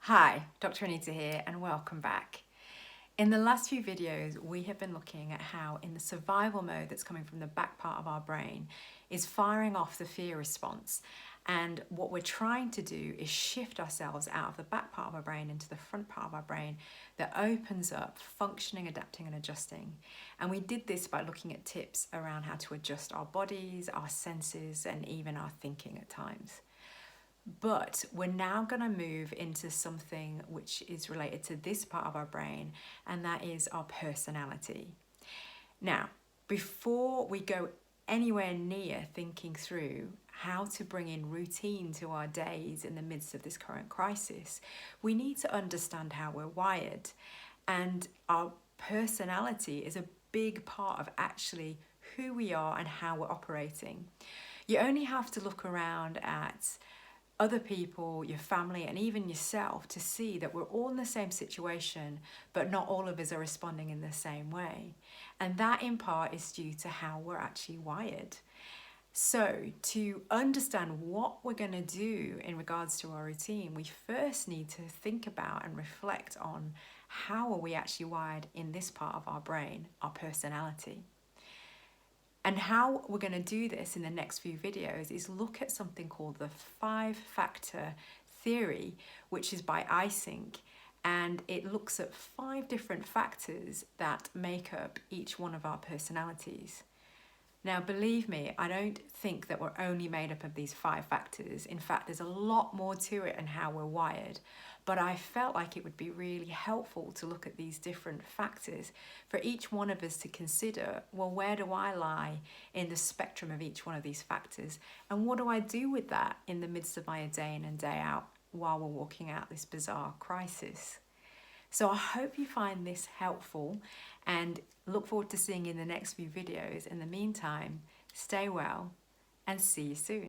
Hi, Dr. Anita here and welcome back. In the last few videos, we have been looking at how in the survival mode that's coming from the back part of our brain is firing off the fear response. And what we're trying to do is shift ourselves out of the back part of our brain into the front part of our brain that opens up functioning, adapting and adjusting. And we did this by looking at tips around how to adjust our bodies, our senses and even our thinking at times. But we're now going to move into something which is related to this part of our brain, and that is our personality. Now, before we go anywhere near thinking through how to bring in routine to our days in the midst of this current crisis, we need to understand how we're wired. And our personality is a big part of actually who we are and how we're operating. You only have to look around at other people, your family, and even yourself to see that we're all in the same situation, but not all of us are responding in the same way. And that in part is due to how we're actually wired. So to understand what we're going to do in regards to our routine, we first need to think about and reflect on how are we actually wired in this part of our brain, our personality. And how we're going to do this in the next few videos is look at something called the 5-factor theory, which is by Eysenck, and it looks at 5 different factors that make up each one of our personalities. Now, believe me, I don't think that we're only made up of these 5 factors. In fact, there's a lot more to it and how we're wired. But I felt like it would be really helpful to look at these different factors for each one of us to consider, well, where do I lie in the spectrum of each one of these factors? And what do I do with that in the midst of my day in and day out while we're walking out this bizarre crisis? So I hope you find this helpful and look forward to seeing you in the next few videos. In the meantime, stay well and see you soon.